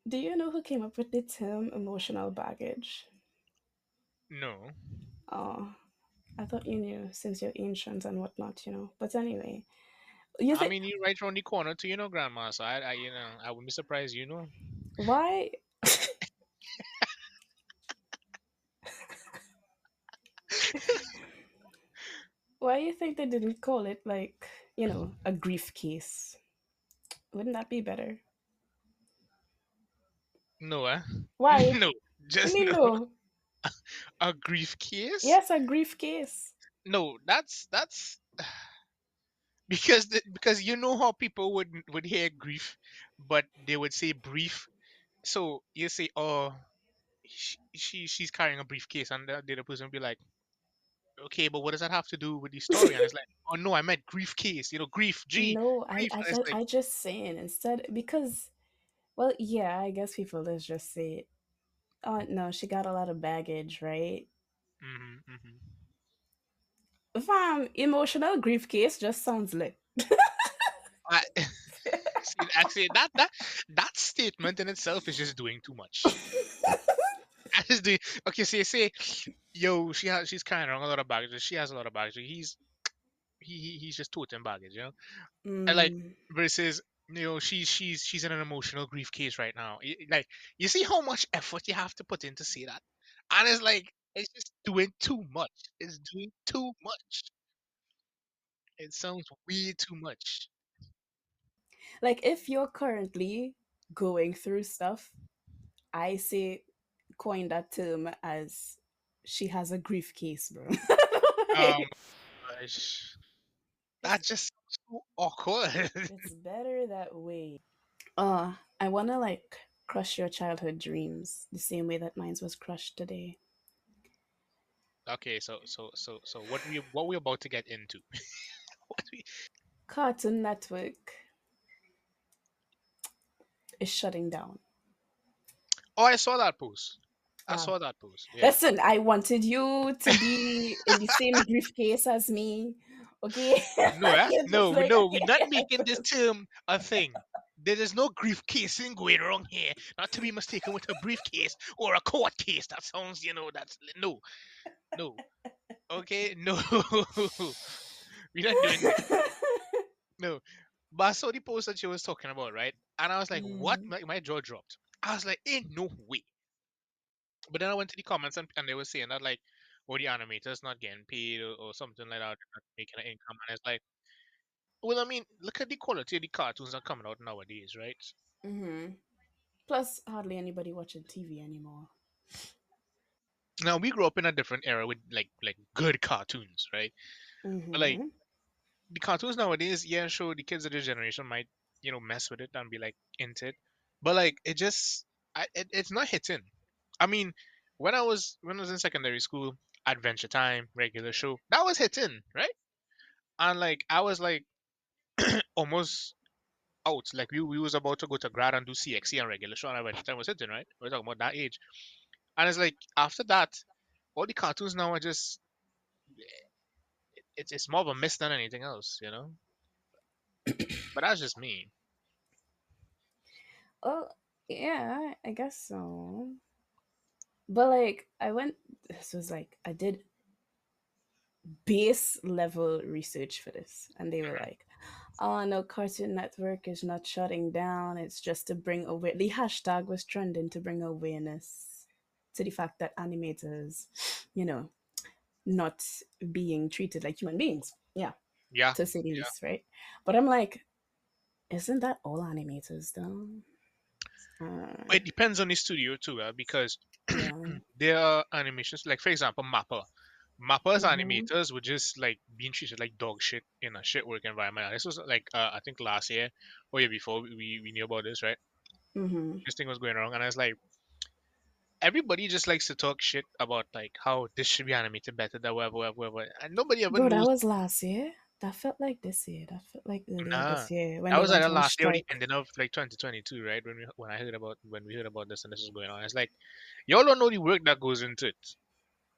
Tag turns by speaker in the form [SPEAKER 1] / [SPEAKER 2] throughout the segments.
[SPEAKER 1] Do you know who came up with the term emotional baggage?
[SPEAKER 2] No.
[SPEAKER 1] Oh, I thought you knew since you're ancient and whatnot, But anyway, you
[SPEAKER 2] I
[SPEAKER 1] think
[SPEAKER 2] mean, you right around the corner to grandma. So I wouldn't be surprised.
[SPEAKER 1] why why you think they didn't call it like, a grief case? Wouldn't that be better?
[SPEAKER 2] No, eh?
[SPEAKER 1] Why?
[SPEAKER 2] No,
[SPEAKER 1] I
[SPEAKER 2] just
[SPEAKER 1] mean,
[SPEAKER 2] no.
[SPEAKER 1] no.
[SPEAKER 2] A grief case?
[SPEAKER 1] Yes, a grief case.
[SPEAKER 2] No, that's because you know how people would hear grief, but they would say brief. So you say, oh, she's carrying a briefcase, and the other person would be like, okay, but what does that have to do with the story? And it's like, oh no, I meant grief case. Grief,
[SPEAKER 1] No, I
[SPEAKER 2] grief,
[SPEAKER 1] I
[SPEAKER 2] and it's
[SPEAKER 1] just
[SPEAKER 2] like,
[SPEAKER 1] I just saying instead because well, yeah, I guess people let's just say, oh no, she got a lot of baggage, right?
[SPEAKER 2] hmm.
[SPEAKER 1] Fam, emotional grief case just sounds lit.
[SPEAKER 2] I, see, actually, that statement in itself is just doing too much. I just doing okay. Say, yo, she's carrying around a lot of baggage. She has a lot of baggage. He's just toting baggage, And like
[SPEAKER 1] Mm,
[SPEAKER 2] versus she's in an emotional grief case right now. Like you see how much effort you have to put in to say that, and it's like it's just doing too much. It's doing too much. It sounds way too much.
[SPEAKER 1] like if you're currently going through stuff, I say coin that term as she has a grief case, bro.
[SPEAKER 2] Um,
[SPEAKER 1] Like,
[SPEAKER 2] gosh, that
[SPEAKER 1] it's
[SPEAKER 2] just sounds so awkward.
[SPEAKER 1] it's better that way. I wanna like crush your childhood dreams the same way that mine was crushed today.
[SPEAKER 2] Okay, so what we about to get into? What we,
[SPEAKER 1] Cartoon Network is shutting down.
[SPEAKER 2] oh, I saw that post. I
[SPEAKER 1] Wow.
[SPEAKER 2] saw that post. Yeah.
[SPEAKER 1] Listen, I wanted you to be in the same briefcase as me. Okay?
[SPEAKER 2] No,
[SPEAKER 1] It's just
[SPEAKER 2] no,
[SPEAKER 1] like
[SPEAKER 2] no. We're not making this term a thing. There is no briefcasing going wrong here. Not to be mistaken with a briefcase or a court case. That sounds, that's no, no. Okay, no. We're not doing that. No. But I saw the post that she was talking about, right? And I was like, what?
[SPEAKER 1] mm,
[SPEAKER 2] My jaw dropped. I was like, ain't no way. But then I went to the comments and they were saying that like, oh, the animators not getting paid or something like that, they're not making an income. And it's like, well, I mean, look at the quality of the cartoons that are coming out nowadays, right?
[SPEAKER 1] mm-hmm. Plus, hardly anybody watching TV anymore.
[SPEAKER 2] Now we grew up in a different era with like good cartoons, right? But like
[SPEAKER 1] Mm-hmm.
[SPEAKER 2] the cartoons nowadays, yeah, sure, the kids of this generation might mess with it and be like into it, but like it just, it's not hitting. I mean, when I was in secondary school, Adventure Time, regular show, that was hitting, right? And like I was like almost out, like we was about to go to grad and do CXC and regular show, and Adventure Time was hitting, right? We're talking about that age, and it's like after that, all the cartoons now are just it's more of a miss than anything else. But that's just me.
[SPEAKER 1] Well, yeah, I guess so. But like, this was like, I did base level research for this, and they were like, oh no, Cartoon Network is not shutting down. It's just to bring aware. The hashtag was trending to bring awareness to the fact that animators, you know, not being treated like human beings. Yeah,
[SPEAKER 2] Yeah,
[SPEAKER 1] to say the
[SPEAKER 2] yeah.
[SPEAKER 1] least, right? But I'm like, isn't that all animators though?
[SPEAKER 2] But
[SPEAKER 1] Uh,
[SPEAKER 2] it depends on the studio too, because
[SPEAKER 1] yeah.
[SPEAKER 2] there are animations like, for example, Mappa. Mappa's
[SPEAKER 1] Mm-hmm.
[SPEAKER 2] animators were just like being treated like dog shit in a shit work environment. And this was like I think last year or year before we knew about this, right?
[SPEAKER 1] Mm-hmm.
[SPEAKER 2] This thing was going wrong, and I was like, everybody just likes to talk shit about like how this should be animated better than whatever, and nobody ever
[SPEAKER 1] Bro, that
[SPEAKER 2] knows.
[SPEAKER 1] was last year. That felt like this year. That felt like earlier
[SPEAKER 2] Nah,
[SPEAKER 1] this year when
[SPEAKER 2] that
[SPEAKER 1] they
[SPEAKER 2] was like
[SPEAKER 1] went
[SPEAKER 2] the
[SPEAKER 1] on
[SPEAKER 2] last year or the
[SPEAKER 1] strike.
[SPEAKER 2] ending of like 2022, right? When we heard about this and this was going on, it's like y'all don't know the work that goes into it.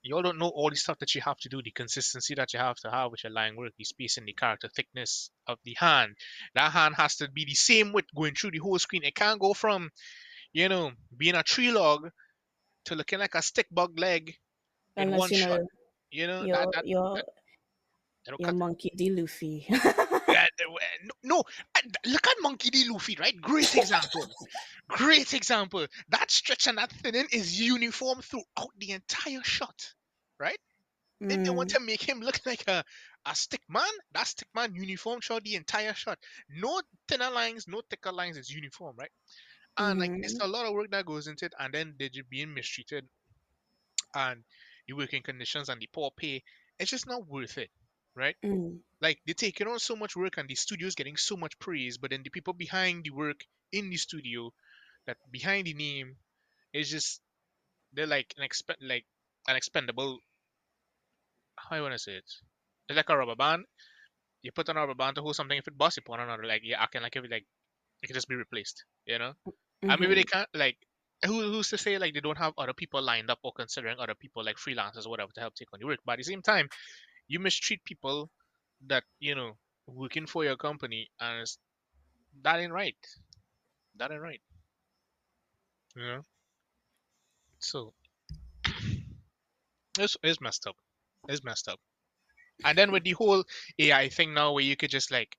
[SPEAKER 2] Y'all don't know all the stuff that you have to do, the consistency that you have to have with your line work, the spacing, the character thickness of the hand. That hand has to be the same width going through the whole screen. It can't go from being a tree log to looking like a stick bug leg in
[SPEAKER 1] Unless
[SPEAKER 2] one
[SPEAKER 1] you
[SPEAKER 2] shot.
[SPEAKER 1] know
[SPEAKER 2] That
[SPEAKER 1] you're
[SPEAKER 2] that
[SPEAKER 1] you're
[SPEAKER 2] that that'll
[SPEAKER 1] you're
[SPEAKER 2] cut.
[SPEAKER 1] Monkey D. Luffy.
[SPEAKER 2] Yeah, no, no, look at Monkey D. Luffy, right? Great example. Great example. That stretch and that thinning is uniform throughout the entire shot, right? If they want
[SPEAKER 1] Mm,
[SPEAKER 2] to make him look like a stick man, that stick man uniform shot the entire shot. No thinner lines, no thicker lines. It's uniform, right? And like it's
[SPEAKER 1] mm-hmm,
[SPEAKER 2] a lot of work that goes into it, and then they're just being mistreated and the working conditions and the poor pay. It's just not worth it, right?
[SPEAKER 1] mm.
[SPEAKER 2] Like they're taking on so much work and the studio's getting so much praise, but then the people behind the work in the studio, that behind the name, is just they're like an expendable. How you wanna say it? It's like a rubber band. You put on a rubber band to hold something. If it busts, you put on another. Like you're acting like it can just be replaced. And maybe
[SPEAKER 1] Mm-hmm.
[SPEAKER 2] they can't like. Who's to say like they don't have other people lined up or considering other people like freelancers or whatever to help take on the work? But at the same time, you mistreat people that working for your company, and that ain't right. That ain't right. You know. So it's messed up. It's messed up. And then with the whole AI thing now, where you could just like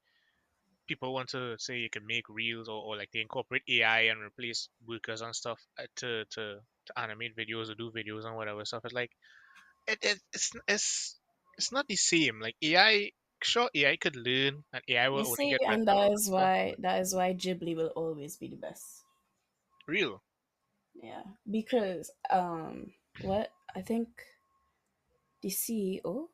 [SPEAKER 2] people want to say you can make reels, or like they incorporate AI and replace workers and stuff to animate videos or do videos and whatever stuff. It's like it's not the same. Like AI, sure AI could learn and AI
[SPEAKER 1] You
[SPEAKER 2] will only
[SPEAKER 1] see,
[SPEAKER 2] get
[SPEAKER 1] and
[SPEAKER 2] better and stuff. But
[SPEAKER 1] that is why Ghibli will always be the best.
[SPEAKER 2] real,
[SPEAKER 1] Yeah, because what I think the CEO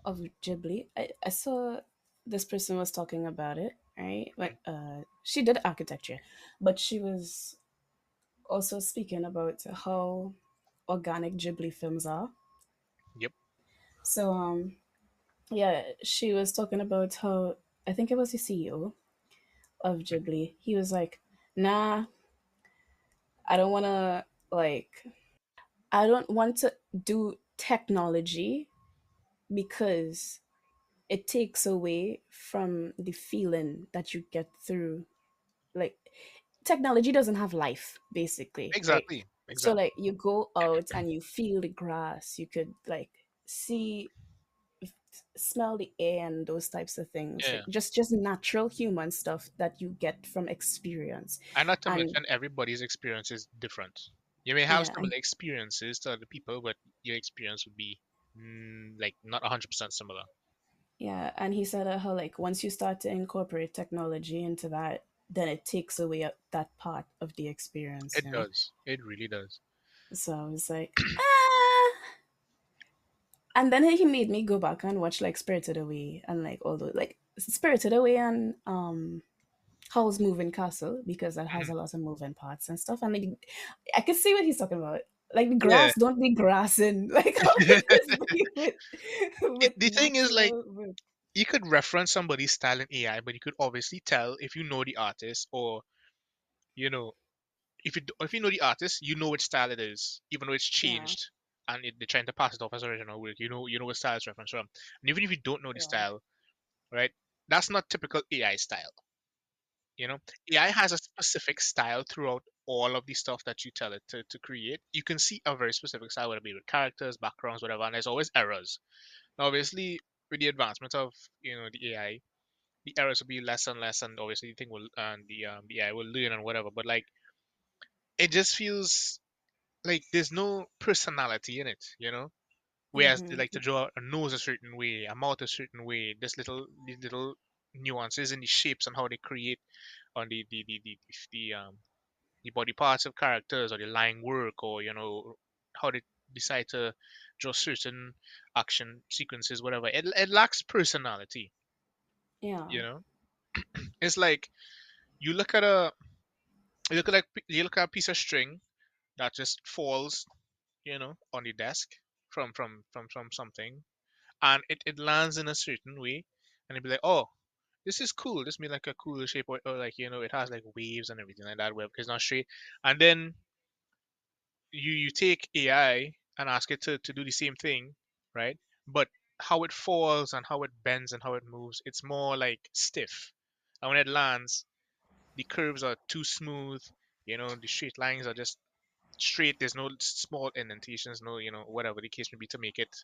[SPEAKER 1] of Ghibli, I saw this person was talking about it, right? When
[SPEAKER 2] mm,
[SPEAKER 1] she did architecture, but she was also speaking about how organic Ghibli films are.
[SPEAKER 2] yep,
[SPEAKER 1] So yeah, she was talking about how I think it was the CEO of Ghibli. He was like, "Nah, I don't want to like I don't want to do technology because it takes away from the feeling that you get through like technology doesn't have life basically, right?
[SPEAKER 2] exactly,
[SPEAKER 1] So
[SPEAKER 2] exactly.
[SPEAKER 1] like you go out and you feel the grass, you could like see smell the air and those types of things, like
[SPEAKER 2] Yeah,
[SPEAKER 1] just natural human stuff that you get from experience.
[SPEAKER 2] and not to
[SPEAKER 1] And
[SPEAKER 2] mention everybody's experience is different. You may have
[SPEAKER 1] yeah,
[SPEAKER 2] similar experiences to other people, but your experience would be like not 100% similar.
[SPEAKER 1] yeah, and he said how like once you start to incorporate technology into that, then it takes away that part of the experience,
[SPEAKER 2] It
[SPEAKER 1] you know.
[SPEAKER 2] does. It really does.
[SPEAKER 1] So I was like, ah. And then he made me go back and watch like Spirited Away and like all those like Spirited Away and Howl's Moving Castle because that has
[SPEAKER 2] Mhm.
[SPEAKER 1] a lot of moving parts and stuff. And like I could see what he's talking about. Like the
[SPEAKER 2] Yeah.
[SPEAKER 1] grass don't be grassing like how it is be with
[SPEAKER 2] The thing is, like,
[SPEAKER 1] natural with
[SPEAKER 2] you could reference somebody's style in AI, but you could obviously tell if you know the artist, or you know, if you know the artist, you know which style it is, even though it's
[SPEAKER 1] yeah,
[SPEAKER 2] changed and they're trying to pass it off as original work. You know what style it's referenced from, and even if you don't know the
[SPEAKER 1] yeah,
[SPEAKER 2] style, right? That's not typical AI style. AI has a specific style throughout all of the stuff that you tell it to create. You can see a very specific style, whether it be with characters, backgrounds, whatever, and there's always errors. Now, obviously, with the advancement of the AI, the errors will be less and less, and obviously the thing will and the AI will learn and whatever. But like, it just feels like there's no personality in it. Whereas they
[SPEAKER 1] mm-hmm,
[SPEAKER 2] like to draw a nose a certain way, a mouth a certain way, these little nuances in the shapes and how they create on the body parts of characters, or the line work, or how they decide to draw certain action sequences, whatever. It lacks personality.
[SPEAKER 1] yeah,
[SPEAKER 2] You know, it's like you look at a you look at a piece of string that just falls, on the desk from something, and it lands in a certain way, and it'd be like, oh, this is cool. This made like a cool shape, or like it has like waves and everything like that. Where it's not straight, and then you take AI and ask it to do the same thing, right? But how it falls and how it bends and how it moves, it's more like stiff. And when it lands, the curves are too smooth. The straight lines are just straight. There's no small indentations, no, whatever the case may be, to make it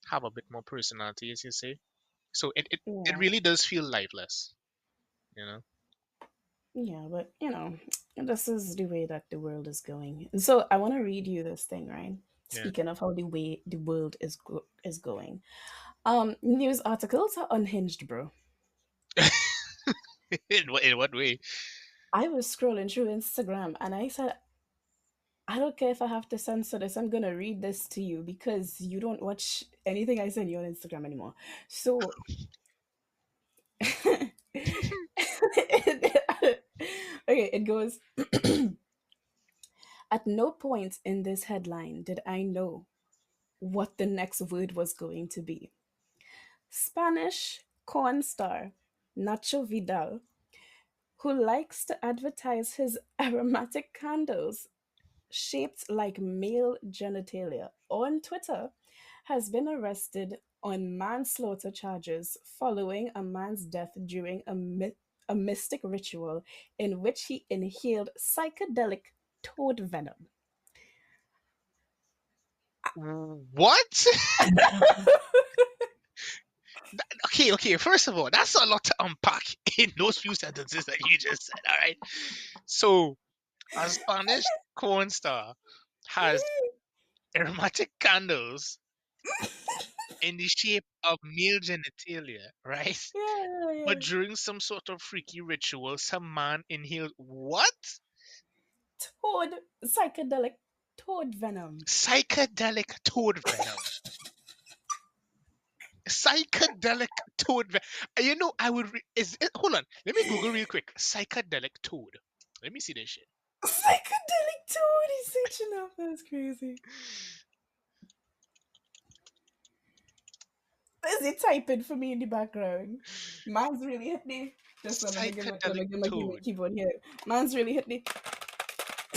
[SPEAKER 2] have a bit more personality, as you say. So it
[SPEAKER 1] Yeah,
[SPEAKER 2] really does feel lifeless, you know.
[SPEAKER 1] yeah, but this is the way that the world is going. And so I want to read you this thing, right?
[SPEAKER 2] Yeah.
[SPEAKER 1] Speaking of how the way the world is going. News articles are unhinged, bro.
[SPEAKER 2] In what way?
[SPEAKER 1] I was scrolling through Instagram and I said, I don't care if I have to censor this. I'm gonna read this to you because you don't watch anything I send you on Instagram anymore. So, okay, it goes. At no point in this headline did I know what the next word was going to be. Spanish corn star Nacho Vidal, who likes to advertise his aromatic candles shaped like male genitalia on Twitter, has been arrested on manslaughter charges following a man's death during a mystic ritual in which he inhaled psychedelic toad venom.
[SPEAKER 2] What? Okay, okay. First of all, that's a lot to unpack in those few sentences that you just said. All right. So, a Spanish corn star has aromatic candles in the shape of male genitalia, right?
[SPEAKER 1] Yeah,
[SPEAKER 2] But
[SPEAKER 1] yeah.
[SPEAKER 2] during some sort of freaky ritual, some man inhaled what?
[SPEAKER 1] Toad, psychedelic toad venom.
[SPEAKER 2] Psychedelic toad venom. Psychedelic toad venom. I would. Hold on. Let me Google real quick. Psychedelic toad. Let me see this shit.
[SPEAKER 1] Psychedelic toad, he's searching up. That's crazy. Is it typing for me in the background? Man's really hit me. Just let me give it,
[SPEAKER 2] Psychedelic
[SPEAKER 1] give me
[SPEAKER 2] toad.
[SPEAKER 1] keyboard here. Man's really hit me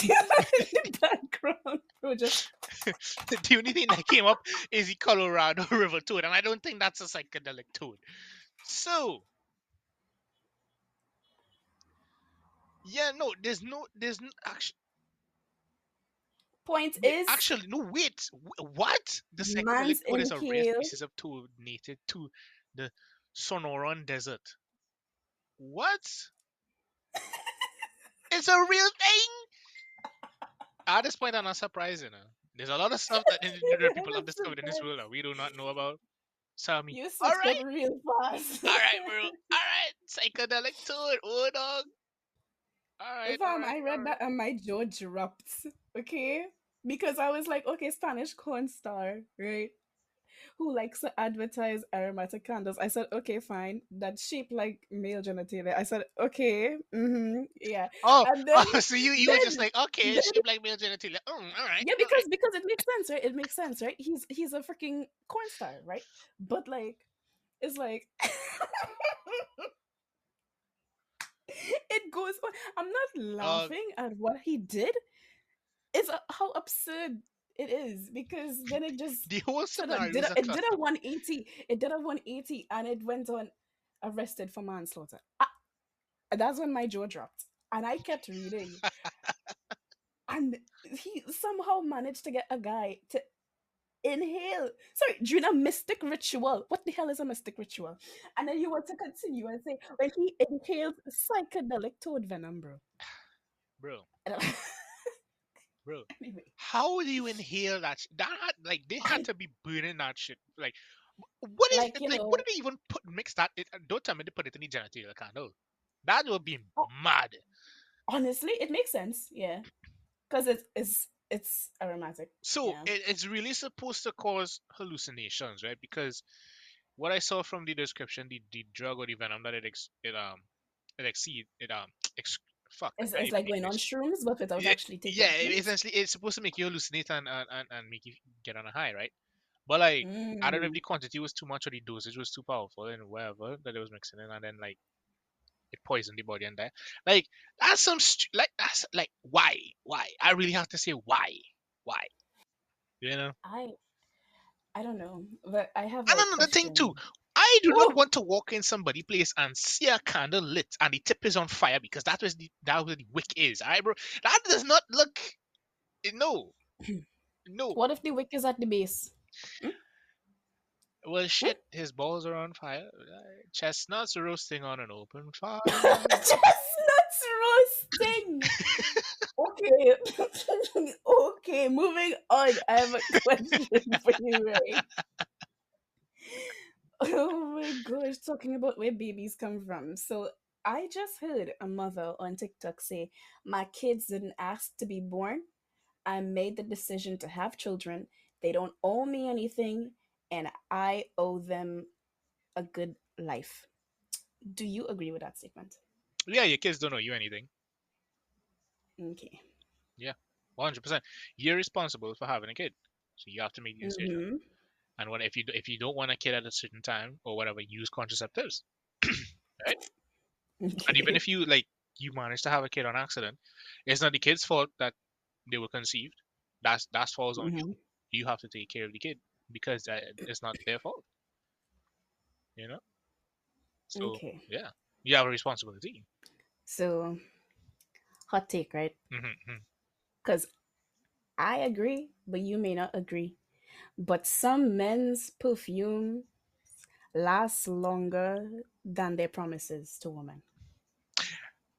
[SPEAKER 1] in the background, bro. Just
[SPEAKER 2] The only thing that came up is the Colorado River toad, and I don't think that's a psychedelic toad. So, yeah, no, actually,
[SPEAKER 1] point
[SPEAKER 2] wait,
[SPEAKER 1] is,
[SPEAKER 2] actually, no, wait, what? The psychedelic
[SPEAKER 1] man's
[SPEAKER 2] toad is a rare
[SPEAKER 1] inhale.
[SPEAKER 2] species of toad native to the Sonoran Desert. What? It's a real thing. At this point, I'm not surprised, There's a lot of stuff that the
[SPEAKER 1] I'm
[SPEAKER 2] people have discovered in this
[SPEAKER 1] surprised.
[SPEAKER 2] world that we do not know about. Tell me.
[SPEAKER 1] You
[SPEAKER 2] All
[SPEAKER 1] switched up
[SPEAKER 2] right,
[SPEAKER 1] real fast.
[SPEAKER 2] all right, bro. All right, psychedelic toad. Oh, dog. All right, all
[SPEAKER 1] Fam,
[SPEAKER 2] right,
[SPEAKER 1] I
[SPEAKER 2] all
[SPEAKER 1] read
[SPEAKER 2] right.
[SPEAKER 1] that and my jaw dropped. Okay, because I was like, okay, Spanish corn star, right? Who likes to advertise aromatic candles. I said, okay, fine. That's shaped like male genitalia. I said, okay, yeah.
[SPEAKER 2] Oh,
[SPEAKER 1] And then,
[SPEAKER 2] oh, so you were just
[SPEAKER 1] then,
[SPEAKER 2] like, okay,
[SPEAKER 1] then,
[SPEAKER 2] it's shaped like male genitalia. All right,
[SPEAKER 1] yeah,
[SPEAKER 2] all right.
[SPEAKER 1] because it makes sense, right? It makes sense, right? He's a freaking corn star, right? But like, it's like, it goes on. I'm not
[SPEAKER 2] Uh,
[SPEAKER 1] laughing at what he did. It's how absurd it is because then it just
[SPEAKER 2] the whole
[SPEAKER 1] sort of
[SPEAKER 2] scenario is a
[SPEAKER 1] it did a
[SPEAKER 2] clusterfuck.
[SPEAKER 1] 180. It did a 180 and it went on arrested for manslaughter. That's when my jaw dropped. And I kept reading. And he somehow managed to get a guy to inhale. Sorry, during a mystic ritual. What the hell is a mystic ritual? And then you want to continue and say, when he inhaled psychedelic toad venom, bro.
[SPEAKER 2] Bro,
[SPEAKER 1] I don't-
[SPEAKER 2] bro.
[SPEAKER 1] anyway,
[SPEAKER 2] How do you inhale that? Like they had
[SPEAKER 1] I
[SPEAKER 2] to be burning that shit. Like, what is
[SPEAKER 1] like,
[SPEAKER 2] it? Like, what did they even mix that? Don't tell me they put it in the genitalia candle. That would be mad.
[SPEAKER 1] honestly, it makes sense. Yeah. Because it's aromatic.
[SPEAKER 2] So
[SPEAKER 1] Yeah.
[SPEAKER 2] it's really supposed to cause hallucinations, right? Because what I saw from the description, the drug or the venom that it exceed it ex- fuck, I can't
[SPEAKER 1] It's
[SPEAKER 2] even
[SPEAKER 1] like going on
[SPEAKER 2] English.
[SPEAKER 1] shrooms, but without
[SPEAKER 2] Yeah,
[SPEAKER 1] actually
[SPEAKER 2] yeah,
[SPEAKER 1] taking it.
[SPEAKER 2] essentially it's supposed to make you hallucinate and make you get on a high, right? But like, I don't know if
[SPEAKER 1] Mm.
[SPEAKER 2] the quantity was too much or the dosage was too powerful and whatever that it was mixing in, and then like it poisoned the body and that. Like that's like that's like why? I really have to say why? You know.
[SPEAKER 1] I I don't know, but I have
[SPEAKER 2] And
[SPEAKER 1] like
[SPEAKER 2] another thing too,
[SPEAKER 1] question.
[SPEAKER 2] I do not
[SPEAKER 1] Oh,
[SPEAKER 2] want to walk in somebody place and see a candle lit and the tip is on fire because that was the wick is. I bro, that does not look. No, no.
[SPEAKER 1] what if the wick is at the base? Hmm?
[SPEAKER 2] Well,
[SPEAKER 1] Hmm?
[SPEAKER 2] shit, his balls are on fire. Chestnuts roasting on an open fire.
[SPEAKER 1] Chestnuts roasting. Okay. Okay, moving on. I have a question for you, Ray. Oh my gosh, talking about where babies come from. So I just heard a mother on TikTok say, my kids didn't ask to be born. I made the decision to have children. They don't owe me anything, and I owe them a good life. Do you agree with that statement?
[SPEAKER 2] Yeah, your kids don't owe you anything.
[SPEAKER 1] Okay.
[SPEAKER 2] Yeah, 100%. You're responsible for having a kid, so you have to make the decision.
[SPEAKER 1] Mm-hmm.
[SPEAKER 2] And what if you don't want a kid at a certain time or whatever, use contraceptives, right? And even
[SPEAKER 1] Okay.
[SPEAKER 2] if you like you manage to have a kid on accident, it's not the kid's fault that they were conceived. That's falls on you.
[SPEAKER 1] Mm-hmm.
[SPEAKER 2] You have to take care of the kid because it's not their fault, you know. So
[SPEAKER 1] Okay.
[SPEAKER 2] yeah, you have a responsibility.
[SPEAKER 1] So, hot take, right?
[SPEAKER 2] Hmm.
[SPEAKER 1] Because I agree, but you may not agree. But some men's perfume lasts longer than their promises to women.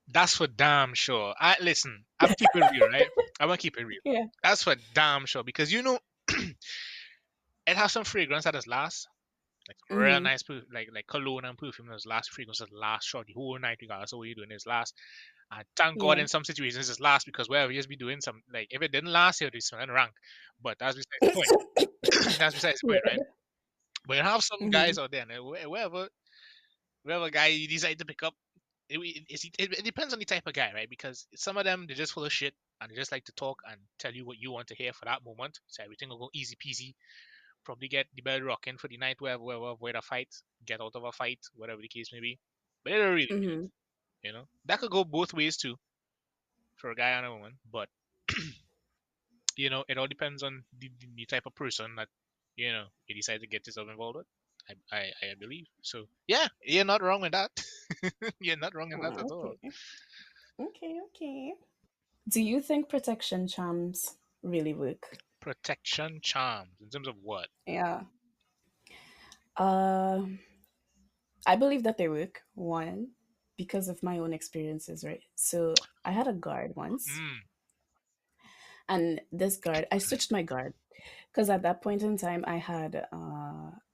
[SPEAKER 2] That's for damn sure. I listen. I'm keep it real, right? I'm gonna keep it real.
[SPEAKER 1] Yeah.
[SPEAKER 2] That's for damn sure because you know it has some fragrance that does last, like real
[SPEAKER 1] Mm-hmm.
[SPEAKER 2] nice, like cologne and perfume that last fragrance that last short the whole night regardless of what you're doing is last. And thank God
[SPEAKER 1] Yeah.
[SPEAKER 2] in some situations it's last because wherever you just be doing some like if it didn't last, you'd be smelling rank. But that's besides the point. That's besides the point,
[SPEAKER 1] Yeah.
[SPEAKER 2] right? But you have some
[SPEAKER 1] Mm-hmm.
[SPEAKER 2] guys out there, and wherever guy you decide to pick up, it depends on the type of guy, right? Because some of them they're just full of shit and they just like to talk and tell you what you want to hear for that moment. So everything will go easy peasy. Probably get the bed rocking for the night, wherever avoid a fight, get out of a fight, whatever the case may be. But they don't really mean
[SPEAKER 1] Mm-hmm.
[SPEAKER 2] it, you know. That could go both ways too for a guy and a woman, but you know, it all depends on the type of person that you decide to get yourself involved with. I believe so. Yeah, you're not wrong with that. You're not wrong in that at all.
[SPEAKER 1] Okay. Okay. Okay. Do you think protection charms really work?
[SPEAKER 2] Protection charms in terms of what?
[SPEAKER 1] Yeah. Uh, I believe that they work. One, because of my own experiences, right? So I had a guard once,
[SPEAKER 2] Mm,
[SPEAKER 1] and this guard, I switched my guard because at that point in time, I had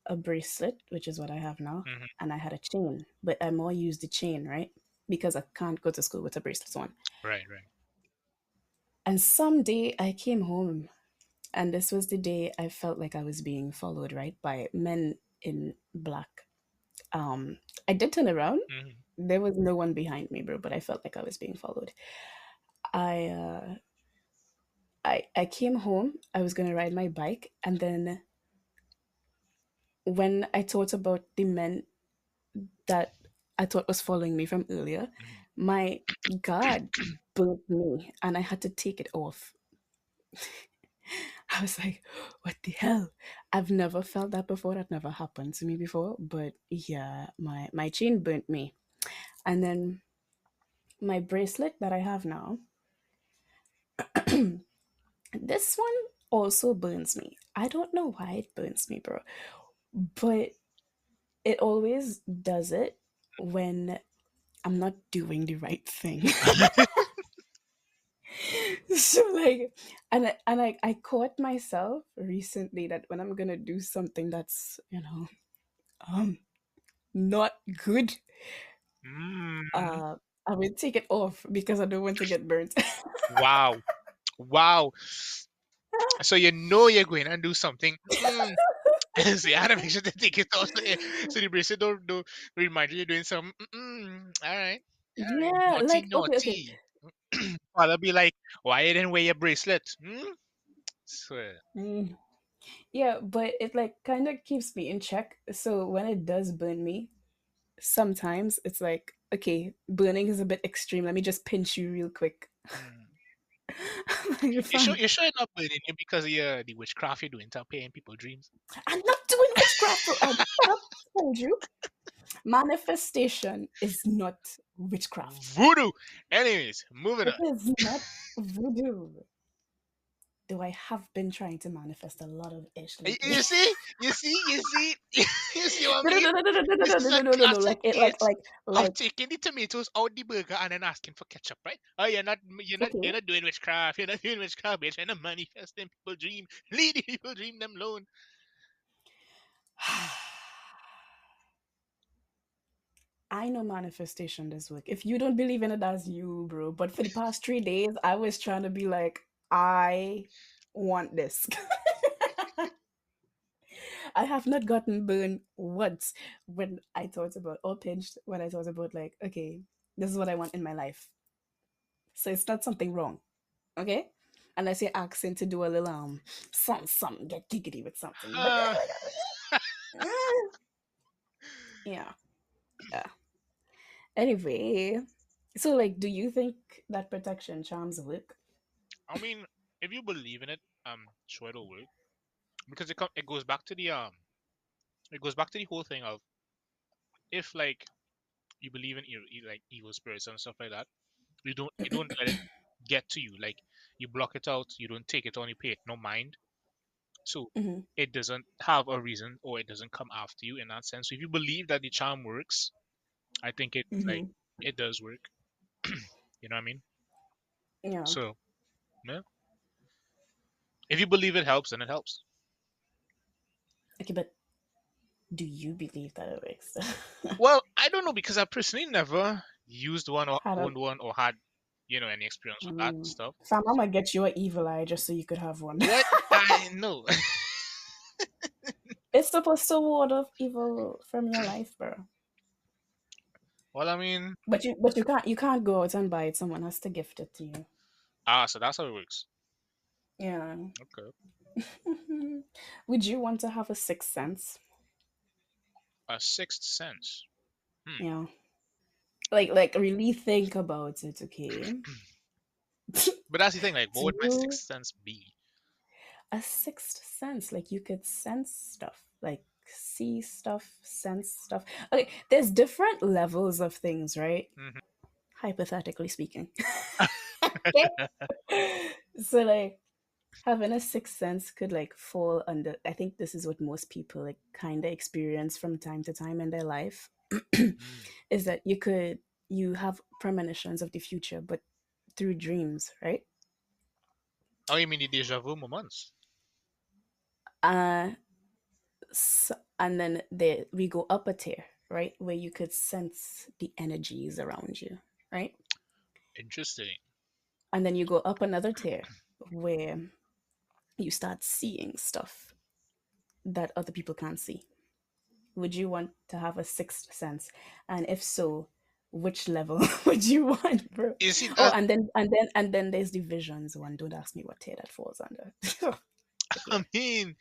[SPEAKER 1] a bracelet, which is what I have now,
[SPEAKER 2] hmm.
[SPEAKER 1] and I had a chain, but I more use the chain, right? Because I can't go to school with a bracelet on.
[SPEAKER 2] Right, right.
[SPEAKER 1] And someday I came home, and this was the day I felt like I was being followed, right, by men in black. I did turn around.
[SPEAKER 2] Hmm.
[SPEAKER 1] There was no one behind me, bro, but I felt like I was being followed. I uh, I came home. I was gonna ride my bike, and then when I thought about the men that I thought was following me from earlier,
[SPEAKER 2] Hmm.
[SPEAKER 1] my guard burnt me, and I had to take it off. I was like, what the hell? I've never felt that before. That never happened to me before. But yeah, my chain burnt me. And then my bracelet that I have now, this one also burns me. I don't know why it burns me, bro. But it always does it when I'm not doing the right thing. So like, I caught myself recently that when I'm gonna do something that's um not good,
[SPEAKER 2] Mm.
[SPEAKER 1] uh I will take it off because I don't want to get burnt.
[SPEAKER 2] Wow, wow. So you know you're going and do something. Mm-mm. So you had to make sure to take it off so the bracelet don't remind you you're doing some. Mm-mm. All right,
[SPEAKER 1] Yeah,
[SPEAKER 2] naughty,
[SPEAKER 1] like okay.
[SPEAKER 2] naughty. Father be like, why you didn't wear your bracelet? Hmm? Swear.
[SPEAKER 1] Mm. Yeah, but it like kind of keeps me in check. So when it does burn me, sometimes it's like, okay, burning is a bit extreme. Let me just pinch you real quick.
[SPEAKER 2] Mm.
[SPEAKER 1] You're
[SPEAKER 2] You sure
[SPEAKER 1] fine.
[SPEAKER 2] you sure it's not burning you because of the witchcraft you're doing to paying people dreams?
[SPEAKER 1] I'm not doing witchcraft. I told you, manifestation is not witchcraft.
[SPEAKER 2] Voodoo. Anyways, moving
[SPEAKER 1] It
[SPEAKER 2] on.
[SPEAKER 1] is not voodoo. Though I have been trying to manifest a lot of ish lately.
[SPEAKER 2] You see, you see, you see what I
[SPEAKER 1] No, no,
[SPEAKER 2] mean?
[SPEAKER 1] no, no, no, no, no, no,
[SPEAKER 2] This
[SPEAKER 1] no,
[SPEAKER 2] is
[SPEAKER 1] no,
[SPEAKER 2] a
[SPEAKER 1] no, no, no.
[SPEAKER 2] classic
[SPEAKER 1] Like it,
[SPEAKER 2] case of
[SPEAKER 1] like.
[SPEAKER 2] taking the tomatoes out the burger and then asking for ketchup, right? Oh,
[SPEAKER 1] Okay.
[SPEAKER 2] you're not doing witchcraft. You're not doing witchcraft. You're trying to manifest them people dream. Lead the people dream them alone.
[SPEAKER 1] I know manifestation does work. If you don't believe in it, that's you, bro. But for the past 3 days, I was trying to be like, I want this. I have not gotten burned once when I thought about, or pinched when I thought about, like, okay, this is what I want in my life. So it's not something wrong, okay? Unless you're asking to do a little something, get giggity with something. But
[SPEAKER 2] Uh,
[SPEAKER 1] yeah, yeah. Anyway, so like, do you think that protection charms work?
[SPEAKER 2] I mean, if you believe in it, sure it'll work because it goes back to the whole thing of if like you believe in like evil spirits and stuff like that, you don't let it get to you. Like you block it out, you don't take it on, you pay it no mind. So
[SPEAKER 1] Hmm.
[SPEAKER 2] it doesn't have a reason or it doesn't come after you in that sense. So if you believe that the charm works, I think it like
[SPEAKER 1] Hmm.
[SPEAKER 2] it does work. You know what I mean?
[SPEAKER 1] Yeah.
[SPEAKER 2] So yeah, if you believe it helps, then it helps.
[SPEAKER 1] Okay, but do you believe that it works?
[SPEAKER 2] Well, I don't know because I personally never used one or
[SPEAKER 1] Had a
[SPEAKER 2] owned one or had any experience with that stuff.
[SPEAKER 1] fam, I'ma get you an evil eye just so you could have one.
[SPEAKER 2] What I know.
[SPEAKER 1] It's supposed to ward off evil from your life, bro.
[SPEAKER 2] Well, I mean,
[SPEAKER 1] But you can't go out and buy it. Someone has to gift it to you.
[SPEAKER 2] so that's how it works.
[SPEAKER 1] Yeah.
[SPEAKER 2] Okay.
[SPEAKER 1] Would you want to have a sixth sense?
[SPEAKER 2] A sixth sense. Hmm.
[SPEAKER 1] Yeah. Like really think about it, okay?
[SPEAKER 2] But that's the thing. Like, what
[SPEAKER 1] Do
[SPEAKER 2] would my
[SPEAKER 1] you
[SPEAKER 2] sixth sense be?
[SPEAKER 1] a sixth sense, like you could sense stuff, like see stuff, sense stuff. Okay, there's different levels of things, right?
[SPEAKER 2] Hmm.
[SPEAKER 1] Hypothetically speaking. Okay. So like having a sixth sense could like fall under, I think this is what most people like kind of experience from time to time in their life.
[SPEAKER 2] Mm.
[SPEAKER 1] Is that you have premonitions of the future but through dreams, right?
[SPEAKER 2] Oh, you mean the deja vu moments?
[SPEAKER 1] uh and then we go up a tier, right, where you could sense the energies around you, right?
[SPEAKER 2] Interesting.
[SPEAKER 1] And then you go up another tier where you start seeing stuff that other people can't see. Would you want to have a sixth sense? And if so, which level would you want, bro?
[SPEAKER 2] You see
[SPEAKER 1] Oh,
[SPEAKER 2] that?
[SPEAKER 1] and then there's the visions one. Don't ask me what tier that falls under. But
[SPEAKER 2] I
[SPEAKER 1] yeah.
[SPEAKER 2] mean,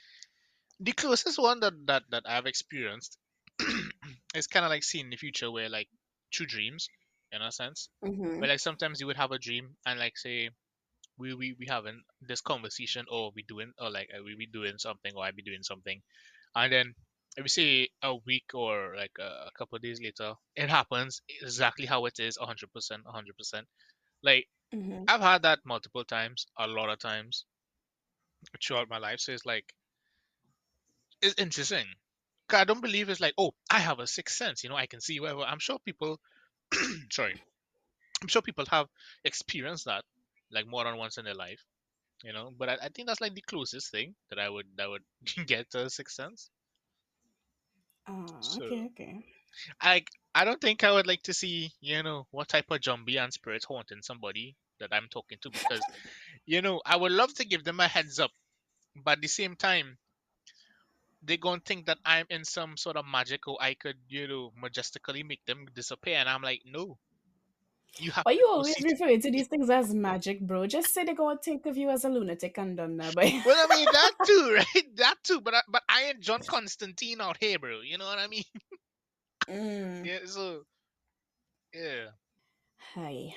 [SPEAKER 2] the closest one that I've experienced is kind of like seeing the future, where like true dreams, in a sense,
[SPEAKER 1] Mm-hmm.
[SPEAKER 2] where like sometimes you would have a dream and like say we having this conversation or we doing or like we be doing something or I be doing something, and then if we say a week or like a couple of days later, it happens exactly how it is, 100%, 100%. Like
[SPEAKER 1] Mm-hmm.
[SPEAKER 2] I've had that multiple times, a lot of times throughout my life. So it's like it's interesting. 'Cause I don't believe it's like, oh, I have a sixth sense, I can see wherever. I'm sure people, sorry, I'm sure people have experienced that like more than once in their life, But I think that's like the closest thing that would get to a sixth sense.
[SPEAKER 1] Ah,
[SPEAKER 2] So
[SPEAKER 1] okay, okay.
[SPEAKER 2] I don't think I would like to see, what type of zombie and spirit haunting somebody that I'm talking to because, I would love to give them a heads up, but at the same time, they gonna think that I'm in some sort of magical. I could, majestically make them disappear, and I'm like, no, you have
[SPEAKER 1] Why
[SPEAKER 2] to
[SPEAKER 1] you
[SPEAKER 2] go
[SPEAKER 1] always
[SPEAKER 2] see.
[SPEAKER 1] refer to these things as magic, bro? Just say they're gonna think of you as a lunatic and done now, but
[SPEAKER 2] Well, I mean that too, right? That too, but I ain't John Constantine out here, bro. You know what I mean?
[SPEAKER 1] mm,
[SPEAKER 2] Yeah. So yeah,
[SPEAKER 1] hi.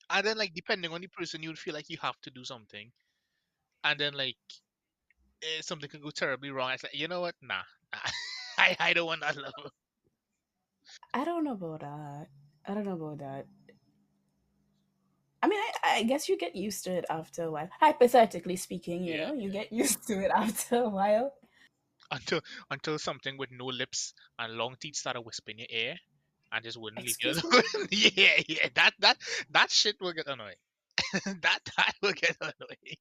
[SPEAKER 2] and then like depending on the person, you'd feel like you have to do something, and then like something could go terribly wrong. It's like, you know what? Nah, I don't want that level.
[SPEAKER 1] I don't know about that. I don't know about that. I mean, I guess you get used to it after a while. Hypothetically speaking,
[SPEAKER 2] Yeah,
[SPEAKER 1] you
[SPEAKER 2] yeah.
[SPEAKER 1] get used to it after a while.
[SPEAKER 2] Until something with no lips and long teeth started whisper in your ear and just wouldn't leave you
[SPEAKER 1] Excuse me?
[SPEAKER 2] alone. Yeah, yeah. That shit will get annoying. That will get annoying.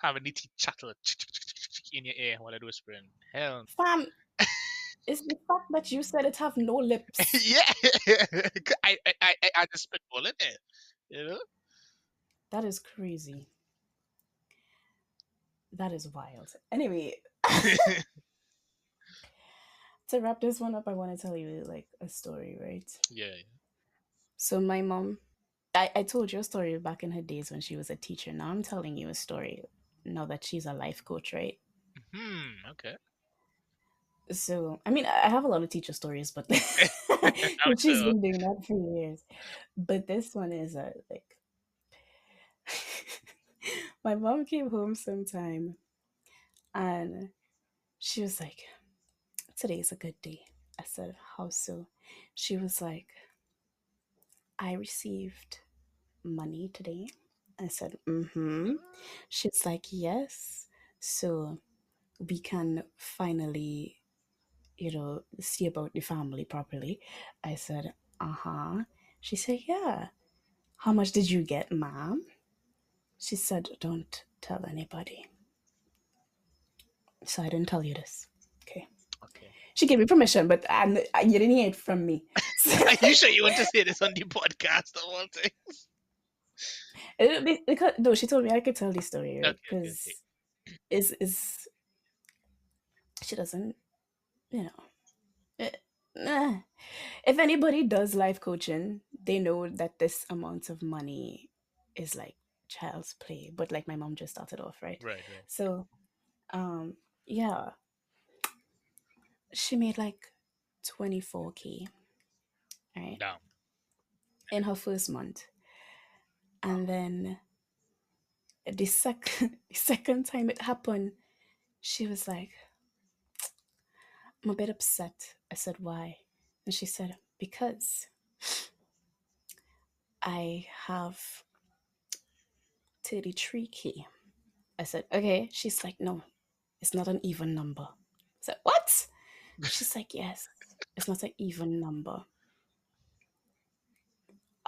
[SPEAKER 2] Having the teeth chattle in your ear while it whispering. Hell.
[SPEAKER 1] Fam, it's the fact that you said it have no lips.
[SPEAKER 2] Yeah. I just spitball in there. You know?
[SPEAKER 1] That is crazy. That is wild. Anyway, to wrap this one up, I want to tell you like a story, right?
[SPEAKER 2] Yeah.
[SPEAKER 1] So my mom, I told you a story back in her days when she was a teacher. Now I'm telling you a story now that she's a life coach, right?
[SPEAKER 2] Okay.
[SPEAKER 1] So I mean, I have a lot of teacher stories, but
[SPEAKER 2] I'm
[SPEAKER 1] she's
[SPEAKER 2] sure.
[SPEAKER 1] been doing that for years. But this one is like my mom came home sometime and she was like, "Today is a good day." I said, "How so?" She was like, "I received money today." I said, "Mm-hmm." She's like, "Yes." So we can finally, see about the family properly. I said, "Uh-huh." She said, "Yeah." "How much did you get, ma'am?" She said, "Don't tell anybody." So I didn't tell you this. Okay.
[SPEAKER 2] Okay.
[SPEAKER 1] She gave me permission, but you didn't hear it from me.
[SPEAKER 2] Are you sure you want to say this on the podcast or what?
[SPEAKER 1] Because, no, she told me I could tell the story, right?
[SPEAKER 2] Okay, okay, okay.
[SPEAKER 1] Because is she doesn't, you know. eh, eh. If anybody does life coaching, they know that this amount of money is like child's play. But like my mom just started off, right?
[SPEAKER 2] Right, right.
[SPEAKER 1] So, um, yeah, she made like 24K, right,
[SPEAKER 2] Damn.
[SPEAKER 1] in her first month, and then the second the second time it happened, she was like, "I'm a bit upset." I said, "Why?" And she said, "Because I have 33K." I said, "Okay." She's like, "No, it's not an even number." I said, "What?" She's like, "Yes, it's not an even number."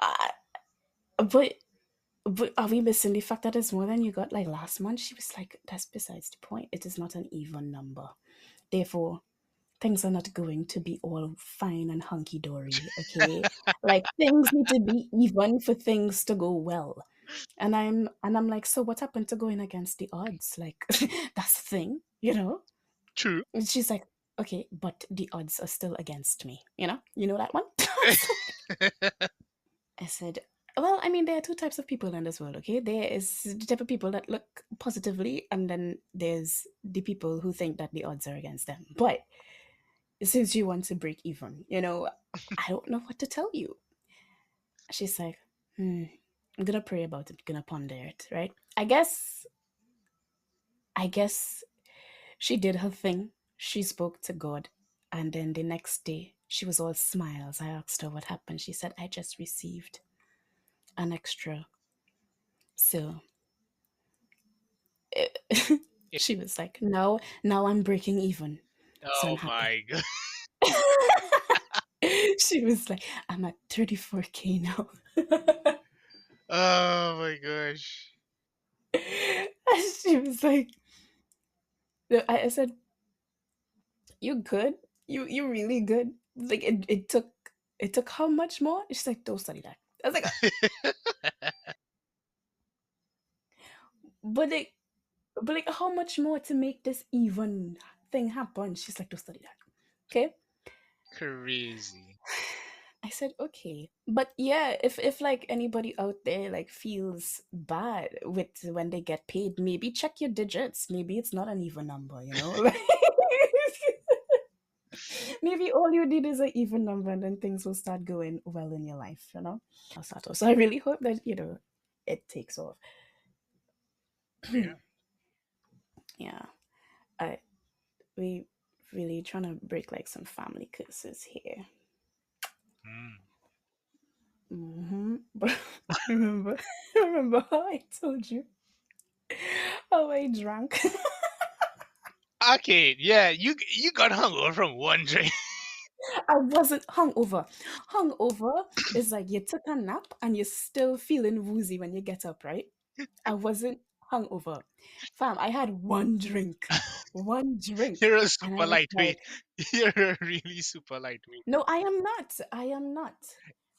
[SPEAKER 1] Uh, but are we missing the fact that it's more than you got like last month? She was like, "That's besides the point. It is not an even number. Therefore, things are not going to be all fine and hunky dory, okay? Like things need to be even for things to go well." And I'm like, "So what happened to going against the odds? Like that's the thing, you know?"
[SPEAKER 2] True.
[SPEAKER 1] And she's like, "Okay, but the odds are still against me, you know? You know that one?" I said, "Well, I mean, there are two types of people in this world, okay? There is the type of people that look positively, and then there's the people who think that the odds are against them. But since you want to break even, I don't know what to tell you." She's like, "I'm gonna pray about it, gonna ponder it, right?" I guess she did her thing. She spoke to God. And then the next day, she was all smiles. I asked her what happened. She said, "I just received an extra." So
[SPEAKER 2] Yeah.
[SPEAKER 1] she was like, now I'm breaking even. So I'm
[SPEAKER 2] Oh
[SPEAKER 1] happy.
[SPEAKER 2] my god.
[SPEAKER 1] She was like, "I'm at 34K now."
[SPEAKER 2] Oh my gosh.
[SPEAKER 1] She was like, I said, "You good? You really good?" Like it took how much more? She's like, "Don't study that." I was like, but like, how much more to make this even thing happen?" She's like, "Don't study that." Okay.
[SPEAKER 2] Crazy.
[SPEAKER 1] I said, "Okay." But yeah, if like anybody out there like feels bad with when they get paid, maybe check your digits. Maybe it's not an even number, you know? Maybe all you need is an even number and then things will start going well in your life, you know? So I really hope that, it takes off.
[SPEAKER 2] Yeah.
[SPEAKER 1] Yeah. I we really trying to break like some family curses here.
[SPEAKER 2] Mm.
[SPEAKER 1] But remember, remember how I told you how I drank?
[SPEAKER 2] Okay, yeah, you got hungover from one drink.
[SPEAKER 1] I wasn't hungover. Hungover is like you took a nap and you're still feeling woozy when you get up, right? I wasn't hungover. Fam, I had one drink,
[SPEAKER 2] You're a
[SPEAKER 1] and I
[SPEAKER 2] super
[SPEAKER 1] was
[SPEAKER 2] lightweight.
[SPEAKER 1] like,
[SPEAKER 2] You're a really super lightweight.
[SPEAKER 1] no, I am not. I am not.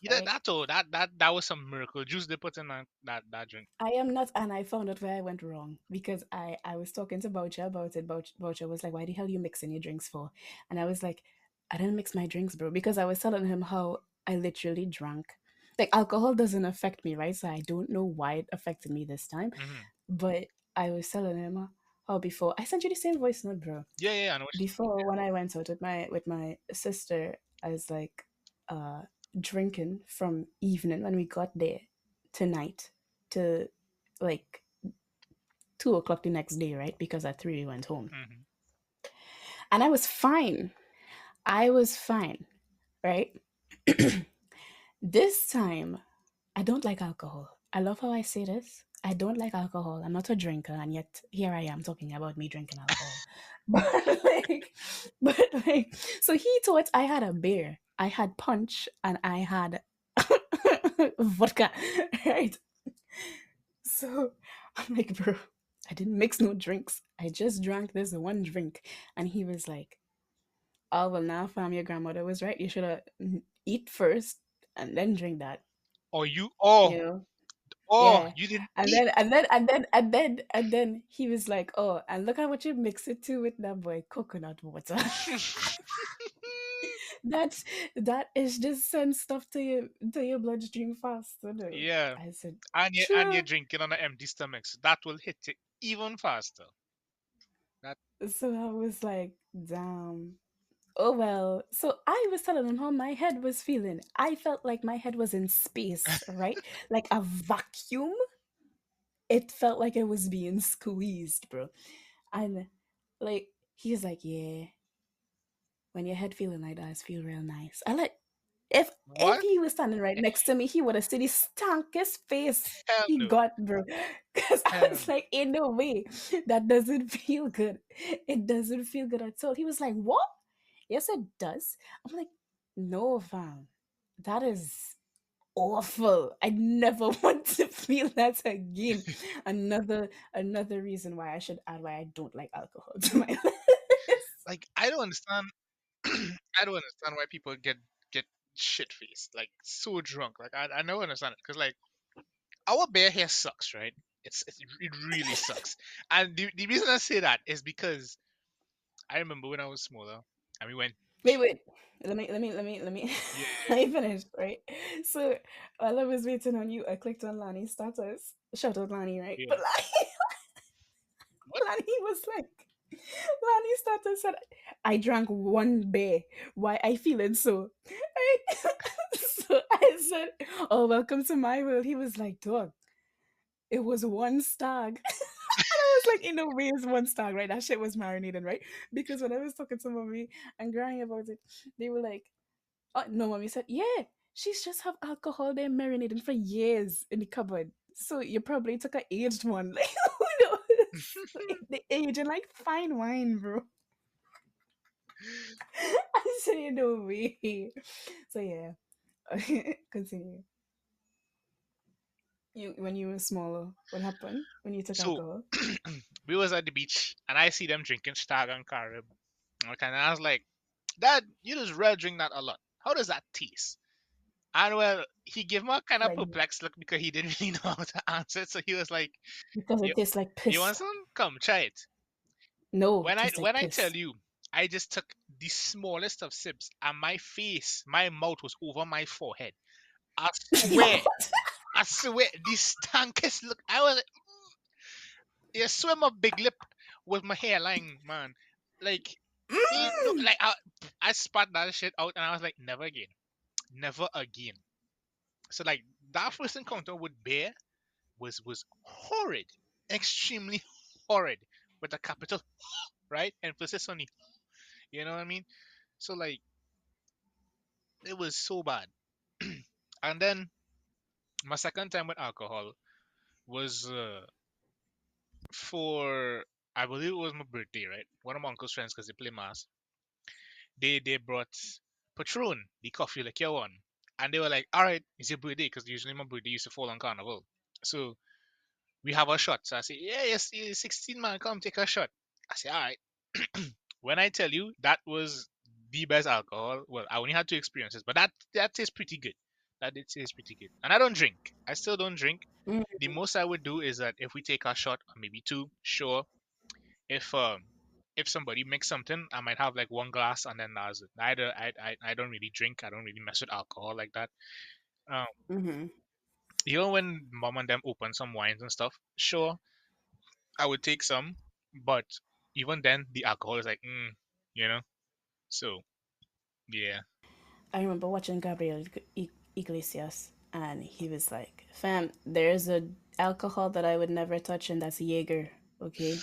[SPEAKER 2] Yeah,
[SPEAKER 1] Right?
[SPEAKER 2] that was some miracle juice they put in that drink.
[SPEAKER 1] I am not, and I found out where I went wrong because I was talking to Boucher about it. Boucher was like, "Why the hell you mixing your drinks for?" And I was like, "I didn't mix my drinks, bro," because I was telling him how I literally drank. Like alcohol doesn't affect me, right? So I don't know why it affected me this time,
[SPEAKER 2] Hmm.
[SPEAKER 1] but I was telling him how before I sent you the same voice note, bro.
[SPEAKER 2] Yeah, yeah, I know.
[SPEAKER 1] Before when I went out with my sister, I was like uh drinking from evening when we got there tonight to like 2 o'clock the next day, right? Because at 3 we went home.
[SPEAKER 2] Hmm.
[SPEAKER 1] And I was fine. I was fine, right? This time I don't like alcohol. I love how I say this. I don't like alcohol. I'm not a drinker, and yet here I am talking about me drinking alcohol. But like, but like, so he thought I had a beer. I had punch, and I had vodka, right? So I'm like, bro, I didn't mix no drinks. I just drank this one drink, and he was like, "Oh well, now fam, your grandmother was right. You should have eat first and then drink that."
[SPEAKER 2] Or you,
[SPEAKER 1] You know,
[SPEAKER 2] oh,
[SPEAKER 1] yeah.
[SPEAKER 2] you didn't
[SPEAKER 1] And
[SPEAKER 2] eat.
[SPEAKER 1] then he was like, "Oh, and look at what you mix it to with that boy coconut water." That's that is just send stuff to your bloodstream faster though.
[SPEAKER 2] Yeah,
[SPEAKER 1] I said,
[SPEAKER 2] and you're
[SPEAKER 1] "True."
[SPEAKER 2] drinking on an empty stomach, so that will hit it even faster. That
[SPEAKER 1] So I was like, "Damn." Oh well. So I was telling him how my head was feeling. I felt like my head was in space, right? Like a vacuum. It felt like it was being squeezed, bro. And like he's like, yeah, when your head feeling like that, it's feel real nice. I like if
[SPEAKER 2] what?
[SPEAKER 1] he was standing right next to me, he would have seen the stankest face
[SPEAKER 2] Hell
[SPEAKER 1] he
[SPEAKER 2] no,
[SPEAKER 1] got, bro. Cause I
[SPEAKER 2] hell
[SPEAKER 1] was
[SPEAKER 2] no.
[SPEAKER 1] like, in no way, that doesn't feel good. It doesn't feel good at all. He was like, what? Yes, it does. I'm like, no, fam. That is awful. I never want to feel that again. Another reason why I should add why I don't like alcohol to my list.
[SPEAKER 2] Like I don't understand. I don't understand why people get shit faced, like so drunk. Like I don't understand it because like our bear hair sucks, right? It really sucks. And the reason I say that is because I remember when I was smaller and we went.
[SPEAKER 1] Wait. Let me
[SPEAKER 2] Yeah,
[SPEAKER 1] let me finish, right? So while I was waiting on you, I clicked on Lani's status. Shout out Lani, right?
[SPEAKER 2] yeah.
[SPEAKER 1] But Lani,
[SPEAKER 2] What?
[SPEAKER 1] Lani was like Lani status said I drank one beer. Why I feeling so? Right? So I said, "Oh, welcome to my world." He was like, "Dog, it was one stag." I was like, in a way, it's one stag, right? That shit was marinated, right? Because when I was talking to mommy and granny about it, they were like, "Oh no," mommy said, "Yeah, she's just have alcohol there marinating for years in the cupboard. So you probably took a aged one." Like, who knows? The aging like fine wine, bro. I say no way. So yeah, continue. You when you were smaller, what happened when you took
[SPEAKER 2] So
[SPEAKER 1] alcohol?
[SPEAKER 2] we was at the beach and I see them drinking Stag and Carib. Okay, and I was like, Dad, you just red drink that a lot. How does that taste? And well, he gave me a kind of
[SPEAKER 1] Like
[SPEAKER 2] perplexed look because he didn't really know how to answer it. So he was like,
[SPEAKER 1] because
[SPEAKER 2] "You,
[SPEAKER 1] it tastes like
[SPEAKER 2] you
[SPEAKER 1] piss.
[SPEAKER 2] want some? Come try it."
[SPEAKER 1] No, it tastes
[SPEAKER 2] When
[SPEAKER 1] like
[SPEAKER 2] I tell
[SPEAKER 1] piss.
[SPEAKER 2] you, I just took the smallest of sips, and my mouth was over my forehead. I swear, I swear, the stankest look. I was like, you swim a big lip with my hairline, man. Like, ain't no,
[SPEAKER 1] Mm!
[SPEAKER 2] like I spat that shit out, and I was like, never again, never again. So like that first encounter with bear was horrid, extremely horrid. with a capital, right? Emphasis on the, you know what I mean? So like it was so bad. And then my second time with alcohol was for, I believe it was my birthday, right? One of my uncle's friends, because they play mass, they brought Patron, the coffee liqueur one, and they were like, "All right, it's your birthday," because usually my birthday used to fall on Carnival, so we have a shot. So I say, "Yeah, yes, you're 16 man, come take a shot." I say, "All right." When I tell you that was the best alcohol, well, I only had two experiences, but that tastes pretty good. That did taste pretty good. And I don't drink. I still don't drink.
[SPEAKER 1] Mm,
[SPEAKER 2] The most I would do is that if we take a shot or maybe two, sure. If somebody makes something, I might have like one glass and then that's it. I don't really drink. I don't really mess with alcohol like that. Um,
[SPEAKER 1] mm-hmm.
[SPEAKER 2] Even when mom and them open some wines and stuff, sure, I would take some, but even then the alcohol is like, you know. So yeah.
[SPEAKER 1] I remember watching Gabriel Iglesias, and he was like, "Fam, there's a alcohol that I would never touch, and that's Jaeger." Okay,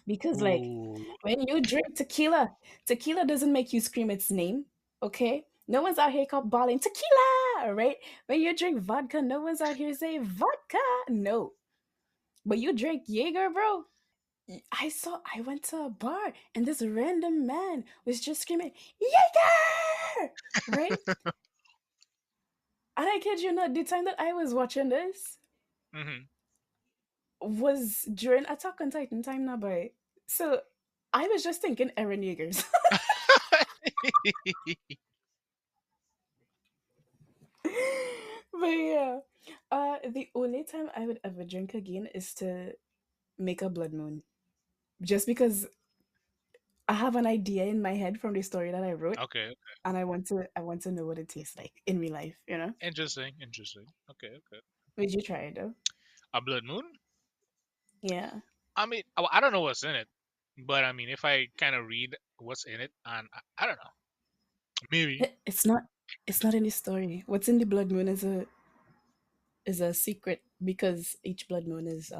[SPEAKER 1] because like
[SPEAKER 2] Ooh.
[SPEAKER 1] when you drink tequila, tequila doesn't make you scream its name. Okay, no one's out here called bawling tequila, right? When you drink vodka, no one's out here saying vodka. No, but you drink Jaeger, bro. I went to a bar and this random man was just screaming Jaeger, right? And I kid you not, the time that I was watching this
[SPEAKER 2] Hmm.
[SPEAKER 1] was during Attack on Titan time now, boy. So I was just thinking Eren Yeagers. But yeah, the only time I would ever drink again is to make a blood moon, just because I have an idea in my head from the story that I wrote,
[SPEAKER 2] Okay.
[SPEAKER 1] and I want to know what it tastes like in real life. You know?
[SPEAKER 2] Interesting. Interesting. Okay. Okay.
[SPEAKER 1] Would you try it though?
[SPEAKER 2] A blood moon.
[SPEAKER 1] Yeah.
[SPEAKER 2] I mean, I don't know what's in it, but I mean, if I kind of read what's in it, and I don't know, maybe.
[SPEAKER 1] It's not. It's not in the story. What's in the blood moon is a secret because each blood moon is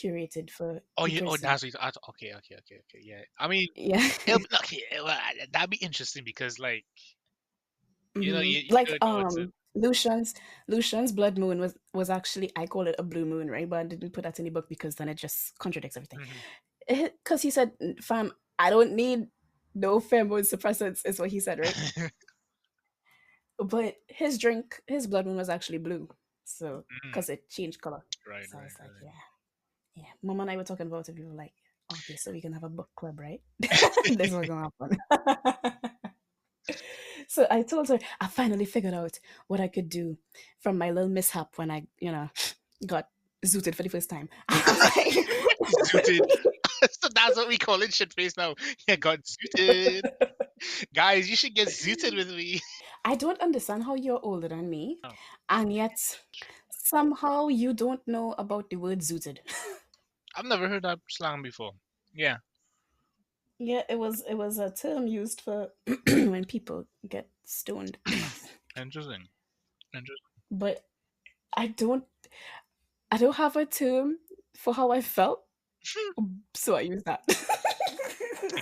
[SPEAKER 1] curated for
[SPEAKER 2] Oh
[SPEAKER 1] the
[SPEAKER 2] yeah. Oh,
[SPEAKER 1] person.
[SPEAKER 2] that's what okay. Okay. Okay. Okay. Yeah. I mean,
[SPEAKER 1] Yeah.
[SPEAKER 2] okay. Well, that'd be interesting because, like, you
[SPEAKER 1] Like
[SPEAKER 2] should know what's in.
[SPEAKER 1] Lucian's blood moon was actually, I call it a blue moon, right? But I didn't put that in the book because then it just contradicts everything.
[SPEAKER 2] Hmm.
[SPEAKER 1] Because he said, "Fam, I don't need no pheromone suppressants," is what he said, right? But his blood moon was actually blue, so
[SPEAKER 2] Hmm.
[SPEAKER 1] because it changed color.
[SPEAKER 2] Right.
[SPEAKER 1] So I
[SPEAKER 2] Right.
[SPEAKER 1] was like,
[SPEAKER 2] Right.
[SPEAKER 1] yeah, yeah. Mom and I were talking about it. We were like, okay, so we can have a book club, right? This was gonna happen. So I told her I finally figured out what I could do from my little mishap when I, got zooted for the first time. I was
[SPEAKER 2] Zooted.
[SPEAKER 1] like,
[SPEAKER 2] So that's what we call it, shit face now. Yeah, got zooted. Guys, you should get zooted with me.
[SPEAKER 1] I don't understand how you're older than me,
[SPEAKER 2] Oh,
[SPEAKER 1] and yet somehow you don't know about the word zooted.
[SPEAKER 2] I've never heard that slang before. Yeah,
[SPEAKER 1] Yeah, it was a term used for when people get stoned.
[SPEAKER 2] interesting. Interesting.
[SPEAKER 1] But I don't I don't have a term for how I felt, so I use that.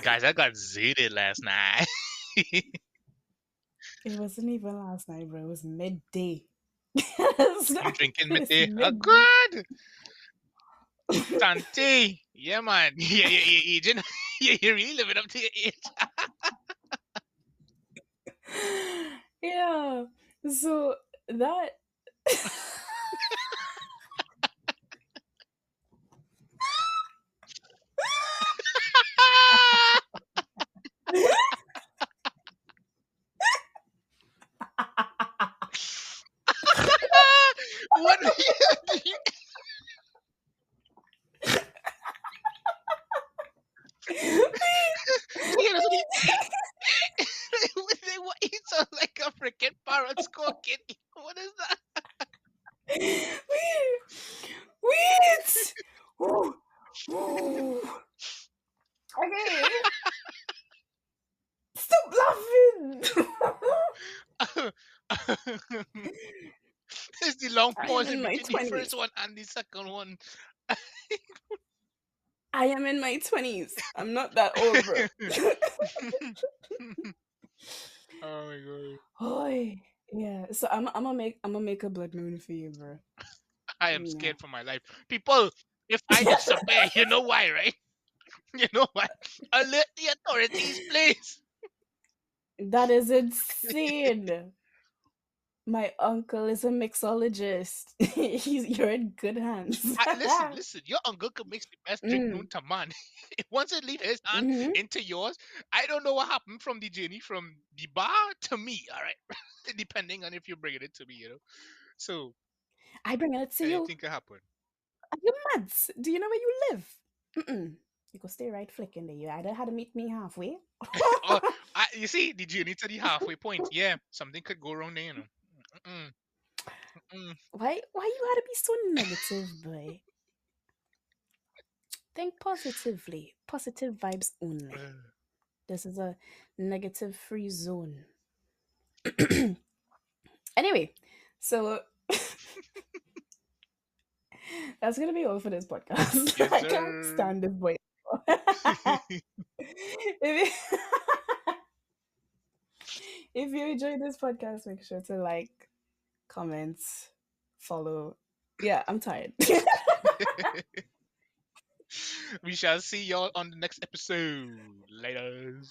[SPEAKER 2] Guys, I got zooted last night.
[SPEAKER 1] It wasn't even last night, bro. It was midday. it's,
[SPEAKER 2] You
[SPEAKER 1] not,
[SPEAKER 2] drinking
[SPEAKER 1] it's
[SPEAKER 2] midday? Oh,
[SPEAKER 1] midday.
[SPEAKER 2] good. Santi. Yeah, man. Yeah, yeah, yeah, agent. Yeah, you're really living up to your age.
[SPEAKER 1] Yeah. So that
[SPEAKER 2] What? Yeah, that's what he. What he sounds like a freaking parrot squawking. What is that?
[SPEAKER 1] wait, wait. Ooh, ooh. Okay, stop laughing.
[SPEAKER 2] It's the long
[SPEAKER 1] I am
[SPEAKER 2] pause in
[SPEAKER 1] in my
[SPEAKER 2] between the first
[SPEAKER 1] 20s.
[SPEAKER 2] one and the second one.
[SPEAKER 1] I am in my 20s. I'm not that old, bro.
[SPEAKER 2] Oh my god.
[SPEAKER 1] Oi. Yeah. So I'm gonna make a blood moon for you, bro.
[SPEAKER 2] I am
[SPEAKER 1] You know.
[SPEAKER 2] scared for my life. People, if I disappear, you know why, right? You know why? Alert the authorities, please.
[SPEAKER 1] That is insane. My uncle is a mixologist. You're in good hands.
[SPEAKER 2] Listen, listen. Your uncle can mix the best drink known
[SPEAKER 1] mm.
[SPEAKER 2] to man. Once it leaves his hand
[SPEAKER 1] Hmm.
[SPEAKER 2] into yours, I don't know what happened from the journey from the bar to me. All right, depending on if you're bringing it to me, you know. So
[SPEAKER 1] I bring it to you.
[SPEAKER 2] anything can happen.
[SPEAKER 1] Are you mad? Do you know where you live? Mm-mm. You could stay right flicking there. You either had to meet me halfway.
[SPEAKER 2] Oh, you see, the journey to the halfway point. Yeah, something could go wrong there, you know. Mm-mm, mm-mm.
[SPEAKER 1] Why you gotta be so negative, boy? Think positively. Positive vibes only. This is a negative free zone. Anyway, so that's gonna be all for this podcast.
[SPEAKER 2] Yes,
[SPEAKER 1] I can't
[SPEAKER 2] sir.
[SPEAKER 1] stand this boy. if, you, if you enjoyed this podcast, make sure to like, comment, follow. Yeah, I'm tired.
[SPEAKER 2] We shall see y'all on the next episode. Later.